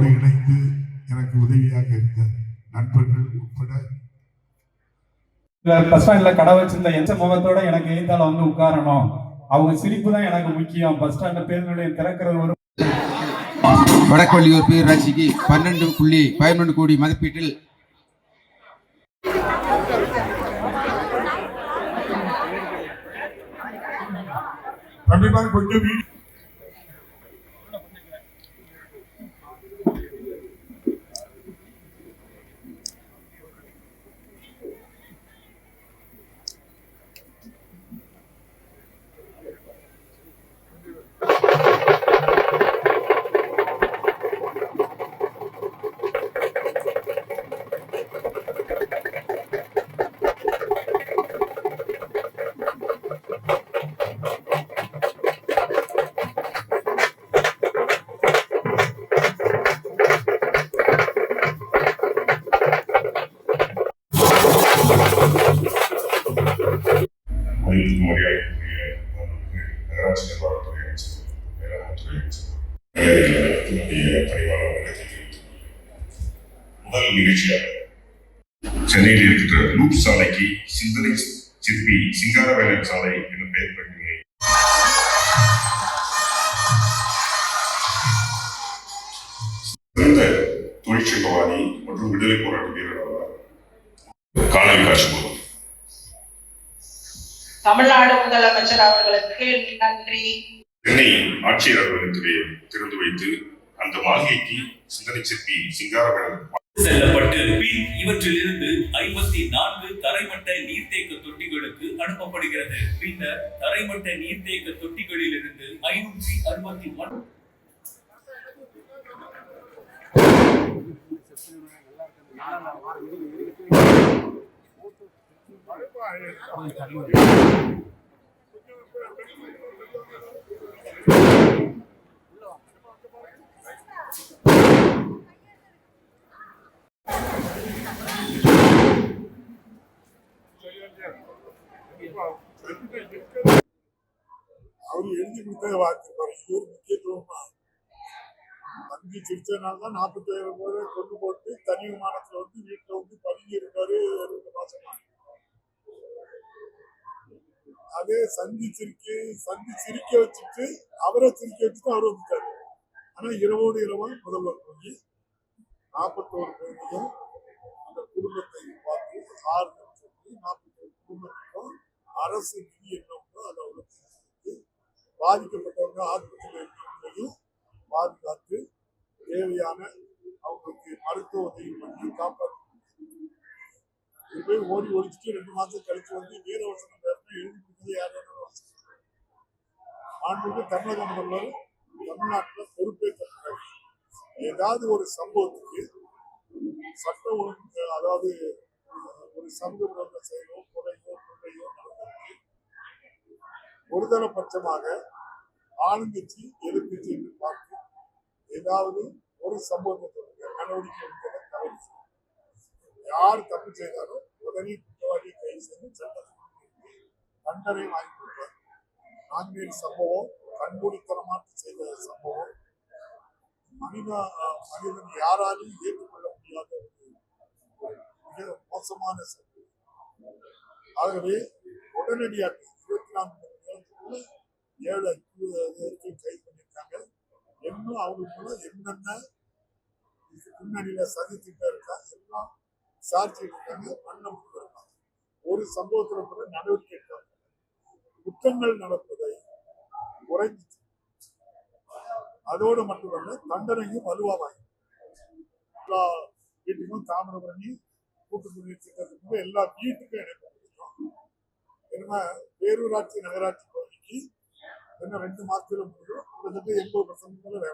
என்னோடு இணைந்து எனக்கு உதவியாக இருந்த நண்பர்கள் உட்பட பஸ் ஸ்டாண்ட்ல கடை வச்சிருந்த எந்த முகத்தோட எனக்கு எய்தால வந்து உட்காரணும், அவங்க சிரிப்பு தான் எனக்கு முக்கியம். பஸ் ஸ்டாண்ட்ல பேருந்து நிலையம் திறக்கிறது ஒரு வடக்கொள்ளியூர் பேரூராட்சிக்கு 12.12 கோடி மதிப்பீட்டில் கொஞ்சம் நகராட்சி நிர்வாகத்துறை அமைச்சர், வேளாண்மைத்துறை அமைச்சர் முதல் நிகழ்ச்சியாக சென்னையில் இருக்கிற லூப் சாலைக்கு சிந்தனை சிற்பி சிங்காரவேலன் சாலை என பெயர் பட்டியலை சிறந்த தொழிற்சங்கவாதி மற்றும் விடுதலை போராட்ட வீரர் ஆவார். காணொலி காட்சி மூலம் தமிழ்நாடு முதலமைச்சர் அவர்களுக்கு நன்றி. சென்னை ஆட்சியர் அலுவலகத்திலே திறந்து வைத்து அந்த மாளிகைக்கு சிந்தனை சிற்பி சிங்காரவேலன் செல்லப்பட்டு பின் இவற்றிலிருந்து 54 தரைமட்ட நீர்த்தேக்க தொட்டிகளுக்கு அனுப்பப்படுகிறது. பின்னர் தரைமட்ட நீர்த்தேக்க தொட்டிகளில் இருந்து 561 அவர் எழுதி கொடுத்ததை வார்த்தை இது ஒரு முக்கியத்துவமா தங்கி சிரிச்சனால்தான் 47 பேரை கொண்டு போட்டு தனி விமானத்துல வந்து வீட்டுல வந்து பதுங்கி இருக்காரு 2 மாசமா. அதே சந்தி சிரிக்க வச்சுட்டு அவரை சிரிக்க வச்சுட்டு அவர் வந்துட்டாரு. ஆனா இரவோடு இரவா முதல்வர் போய் 41 பேரையும் அந்த குடும்பத்தை பார்த்து 6 சொல்லி 41 குடும்பத்துக்கும் அரசு நிதி என்னவோ அதை உழைச்சி பாதிக்கப்பட்டவங்க ஆஸ்பத்திரியில் இருக்கிறவங்களையும் பாதுகாத்து தேவையான அவங்களுக்கு மருத்துவ உதவி பண்ணி காப்பாற்ற போய் ஓடி ஒழிச்சுட்டு 2 மாசம் கழிச்சு வந்து வீரவசனம் பேசணும் எழுதி கொடுத்தது யார் வேணாலும் ஆண்டுக்கு தமிழக முதல்வர் தமிழ்நாட்டில் பொறுப்பேற்ற ஏதாவது ஒரு சம்பவத்துக்கு சட்ட ஒழுங்கு, அதாவது ஒரு சமூக விரோத செயலோ கொலையோ நடந்தது ஒருதலைபட்சமாக ஆளுங்கட்சி எதிர்கட்சி என்று பார்த்து ஏதாவது ஒரு சம்பவத்தை நடவடிக்கை எடுப்பதை தவறு. யார் தப்பு செய்தாலும் உடனே குற்றவாளியை கைது செய்து சட்டத்தில் தண்டனை வாங்கி கொடுப்பார். நான்கு சம்பவம் கண்மூடித்தனமாக செய்த சம்பவம் மனிதன் யாராலையும் ஏற்றுக்கொள்ள முடியாத மிக மோசமான சம்பவம். ஆகவே உடனடியாக 24 மணி நேரத்துக்குள்ள 7 கைது பண்ணியிருக்காங்க. இன்னும் அவங்களுக்குள்ள என்னென்ன பின்னணியில சதித்திட்ட இருக்கா எல்லாம் விசாரிச்சுட்டு இருக்காங்க. பண்ண ஒரு சம்பவத்துல கூட நடவடிக்கை எடுத்தாங்க. குற்றங்கள் நடப்பதை குறைஞ்சிச்சு. அதோடு மட்டுமல்ல தண்டனையும் வலுவாக எல்லா வீட்டுக்கும் தாமிரபரணி கூட்டுக்குடிநீர் திட்டத்துக்கு எல்லா வீட்டுக்கும் இணைக்கப்பட்டிருக்கோம். என்ன பேரூராட்சி நகராட்சி பகுதிக்கு என்ன 2 மாதத்துல முடியும் கிட்டத்தட்ட 80% வேலை